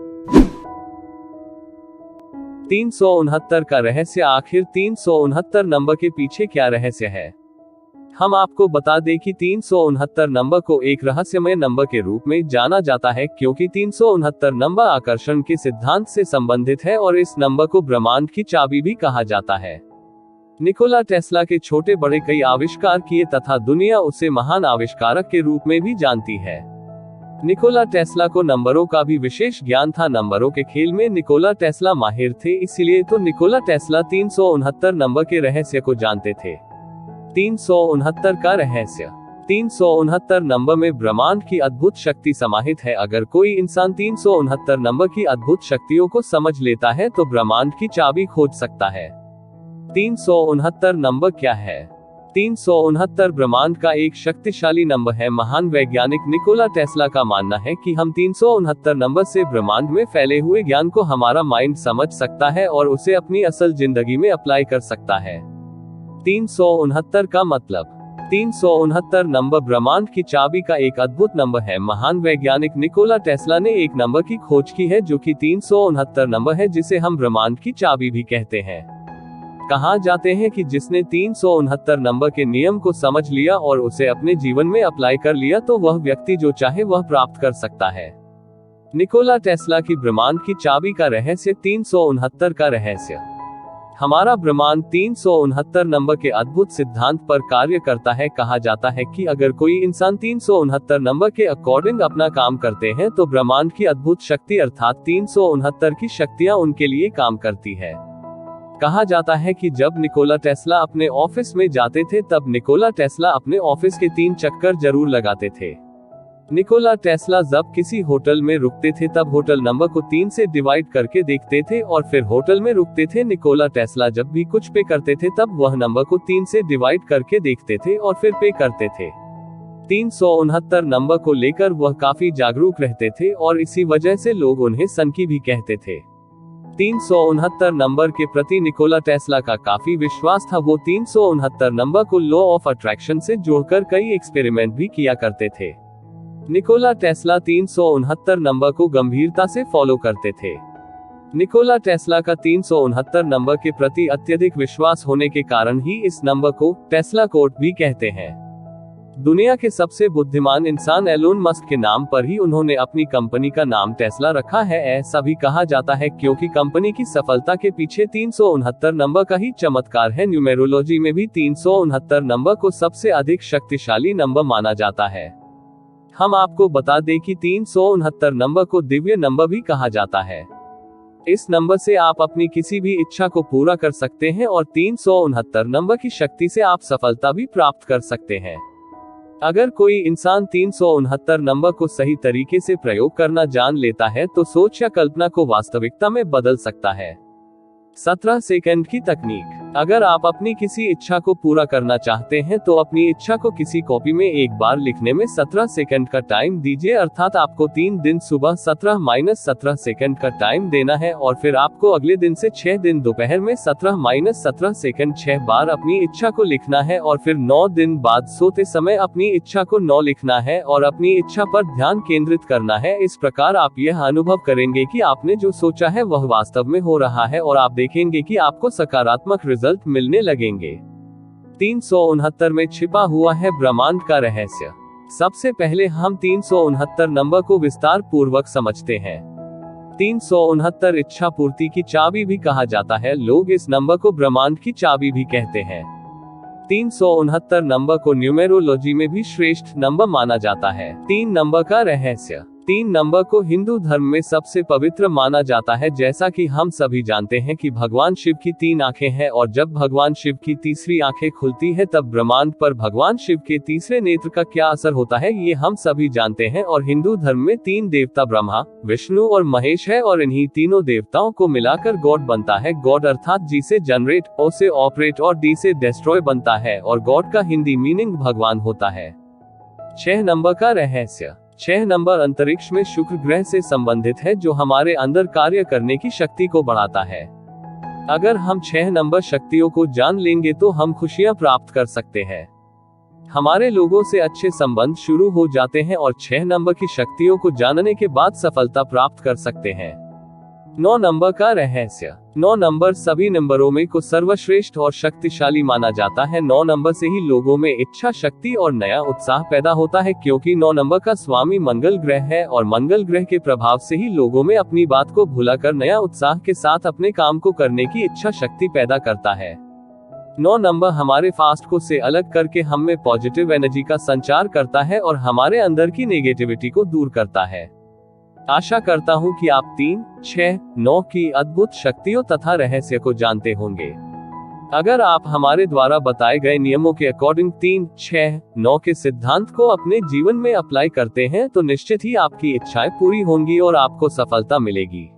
369 का रहस्य। आखिर 369 नंबर के पीछे क्या रहस्य है? हम आपको बता दें कि 369 नंबर को एक रहस्यमय नंबर के रूप में जाना जाता है, क्योंकि 369 नंबर आकर्षण के सिद्धांत से संबंधित है और इस नंबर को ब्रह्मांड की चाबी भी कहा जाता है। निकोला टेस्ला के छोटे बड़े कई आविष्कार किए तथा दुनिया उसे महान आविष्कारक के रूप में भी जानती है। निकोला टेस्ला को नंबरों का भी विशेष ज्ञान था। नंबरों के खेल में निकोला टेस्ला माहिर थे, इसलिए तो निकोला टेस्ला 369 नंबर के रहस्य को जानते थे। 369 का रहस्य। 369 नंबर में ब्रह्मांड की अद्भुत शक्ति समाहित है। अगर कोई इंसान 369 नंबर की अद्भुत शक्तियों को समझ लेता है तो ब्रह्मांड की चाबी खोज सकता है। 369 नंबर क्या है? 369 ब्रह्मांड का एक शक्तिशाली नंबर है। महान वैज्ञानिक निकोला टेस्ला का मानना है कि हम 369 नंबर से ब्रह्मांड में फैले हुए ज्ञान को हमारा माइंड समझ सकता है और उसे अपनी असल जिंदगी में अप्लाई कर सकता है। 369 का मतलब। 369 नंबर ब्रह्मांड की चाबी का एक अद्भुत नंबर है। महान वैज्ञानिक निकोला टेस्ला ने एक नंबर की खोज की है जो कि 369 नंबर है, जिसे हम ब्रह्मांड की चाबी भी कहते हैं। कहा जाते हैं कि जिसने 369 नंबर के नियम को समझ लिया और उसे अपने जीवन में अप्लाई कर लिया तो वह व्यक्ति जो चाहे वह प्राप्त कर सकता है। निकोला टेस्ला की ब्रह्मांड की चाबी का रहस्य। 369 का रहस्य। हमारा ब्रह्मांड 369 नंबर के अद्भुत सिद्धांत पर कार्य करता है। कहा जाता है कि अगर कोई इंसान 369 नंबर के अकॉर्डिंग अपना काम करते हैं तो ब्रह्मांड की अद्भुत शक्ति अर्थात 369 की शक्तियां उनके लिए काम करती है। कहा जाता है कि जब निकोला टेस्ला अपने ऑफिस में जाते थे तब निकोला टेस्ला अपने ऑफिस के 3 चक्कर जरूर लगाते थे। निकोला टेस्ला जब किसी होटल में रुकते थे तब होटल नंबर को 3 से डिवाइड करके देखते थे और फिर होटल में रुकते थे। निकोला टेस्ला जब भी कुछ पे करते थे तब वह नंबर को 3 से डिवाइड करके देखते थे और फिर पे करते थे। 369 नंबर को लेकर वह काफी जागरूक रहते थे और इसी वजह से लोग उन्हें सनकी भी कहते थे। 369 नंबर के प्रति निकोला टेस्ला का काफी विश्वास था। वो 369 नंबर को लॉ ऑफ अट्रैक्शन से जोड़कर कई एक्सपेरिमेंट भी किया करते थे। निकोला टेस्ला 369 नंबर को गंभीरता से फॉलो करते थे। निकोला टेस्ला का 369 नंबर के प्रति अत्यधिक विश्वास होने के कारण ही इस नंबर को टेस्ला कोड भी कहते हैं। दुनिया के सबसे बुद्धिमान इंसान एलोन मस्क के नाम पर ही उन्होंने अपनी कंपनी का नाम टेस्ला रखा है। ऐसा भी कहा जाता है क्योंकि कंपनी की सफलता के पीछे 369 नंबर का ही चमत्कार है। न्यूमेरोलॉजी में भी 369 नंबर को सबसे अधिक शक्तिशाली नंबर माना जाता है। हम आपको बता दें कि 369 नंबर को दिव्य नंबर भी कहा जाता है। इस नंबर से आप अपनी किसी भी इच्छा को पूरा कर सकते हैं और 369 नंबर की शक्ति से आप सफलता भी प्राप्त कर सकते हैं। अगर कोई इंसान 369 नंबर को सही तरीके से प्रयोग करना जान लेता है तो सोच या कल्पना को वास्तविकता में बदल सकता है। 17 सेकंड की तकनीक। अगर आप अपनी किसी इच्छा को पूरा करना चाहते हैं तो अपनी इच्छा को किसी कॉपी में एक बार लिखने में 17 सेकंड का टाइम दीजिए, अर्थात आपको 3 दिन सुबह 17-17 सेकंड का टाइम देना है और फिर आपको अगले दिन से 6 दिन दोपहर में 17-17 सेकंड 6 बार अपनी इच्छा को लिखना है और फिर 9 दिन बाद सोते समय अपनी इच्छा को 9 लिखना है और अपनी इच्छा पर ध्यान केंद्रित करना है। इस प्रकार आप यह अनुभव करेंगे कि आपने जो सोचा है वह वास्तव में हो रहा है और आप देखेंगे कि आपको सकारात्मक रिजल्ट मिलने लगेंगे। 369 में छिपा हुआ है ब्रह्मांड का रहस्य। सबसे पहले हम 369 नंबर को विस्तार पूर्वक समझते हैं। 369 इच्छा पूर्ति की चाबी भी कहा जाता है। लोग इस नंबर को ब्रह्मांड की चाबी भी कहते हैं। 369 नंबर को न्यूमेरोलॉजी में भी श्रेष्ठ नंबर माना जाता है। 3 नंबर का रहस्य। 3 नंबर को हिंदू धर्म में सबसे पवित्र माना जाता है। जैसा कि हम सभी जानते हैं कि भगवान शिव की 3 आंखें हैं और जब भगवान शिव की तीसरी आंखें खुलती है तब ब्रह्मांड पर भगवान शिव के तीसरे नेत्र का क्या असर होता है ये हम सभी जानते हैं। और हिंदू धर्म में 3 देवता ब्रह्मा, विष्णु और महेश है और इन्हीं तीनों देवताओं को मिलाकर गॉड बनता है। गॉड अर्थात जी से जनरेट, ओ से ऑपरेट और डी से डिस्ट्रॉय बनता है और गॉड का हिंदी मीनिंग भगवान होता है। 6 नंबर का रहस्य। 6 नंबर अंतरिक्ष में शुक्र ग्रह से संबंधित है जो हमारे अंदर कार्य करने की शक्ति को बढ़ाता है। अगर हम 6 नंबर शक्तियों को जान लेंगे तो हम खुशियां प्राप्त कर सकते हैं। हमारे लोगों से अच्छे संबंध शुरू हो जाते हैं और 6 नंबर की शक्तियों को जानने के बाद सफलता प्राप्त कर सकते हैं। 9 नंबर का रहस्य। 9 नंबर सभी नंबरों में को सर्वश्रेष्ठ और शक्तिशाली माना जाता है। 9 नंबर से ही लोगों में इच्छा शक्ति और नया उत्साह पैदा होता है, क्योंकि 9 नंबर का स्वामी मंगल ग्रह है और मंगल ग्रह के प्रभाव से ही लोगों में अपनी बात को भुलाकर नया उत्साह के साथ अपने काम को करने की इच्छा शक्ति पैदा करता है। 9 नंबर हमारे फास्ट को से अलग करके हम में पॉजिटिव एनर्जी का संचार करता है और हमारे अंदर की नेगेटिविटी को दूर करता है। आशा करता हूं कि आप 3, 6, 9 की अद्भुत शक्तियों तथा रहस्य को जानते होंगे। अगर आप हमारे द्वारा बताए गए नियमों के अकॉर्डिंग 3, 6, 9 के सिद्धांत को अपने जीवन में अप्लाई करते हैं तो निश्चित ही आपकी इच्छाएं पूरी होंगी और आपको सफलता मिलेगी।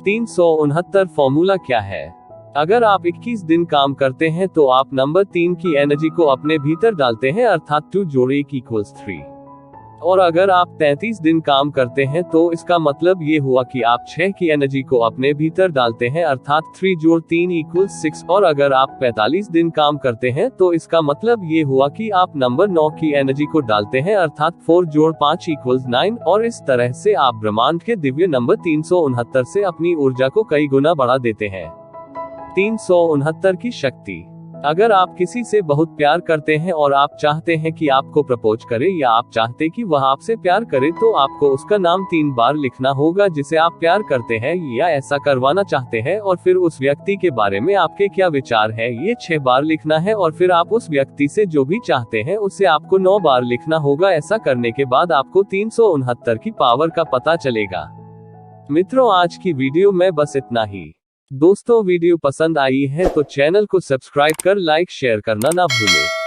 369 फॉर्मूला क्या है? अगर आप 21 दिन काम करते हैं तो आप नंबर 3 की एनर्जी को अपने भीतर डालते हैं, अर्थात 2 जोड़ 1 = 3। और अगर आप 33 दिन काम करते हैं तो इसका मतलब ये हुआ कि आप 6 की एनर्जी को अपने भीतर डालते हैं, अर्थात 3 जोड़ 3 = 6। और अगर आप 45 दिन काम करते हैं तो इसका मतलब ये हुआ कि आप नंबर 9 की एनर्जी को डालते हैं, अर्थात 4 जोड़ 5 = 9। और इस तरह से आप ब्रह्मांड के दिव्य नंबर 369 से अपनी ऊर्जा को कई गुना बढ़ा देते हैं। 369 की शक्ति। अगर आप किसी से बहुत प्यार करते हैं और आप चाहते हैं कि आपको प्रपोज करे या आप चाहते कि वह आपसे प्यार करे तो आपको उसका नाम 3 बार लिखना होगा जिसे आप प्यार करते हैं या ऐसा करवाना चाहते हैं, और फिर उस व्यक्ति के बारे में आपके क्या विचार है ये 6 बार लिखना है, और फिर आप उस व्यक्ति से जो भी चाहते हैं उसे आपको 9 बार लिखना होगा। ऐसा करने के बाद आपको 369 की पावर का पता चलेगा। मित्रों, आज की वीडियो में बस इतना ही। दोस्तों, वीडियो पसंद आई है तो चैनल को सब्सक्राइब कर लाइक शेयर करना ना भूलें।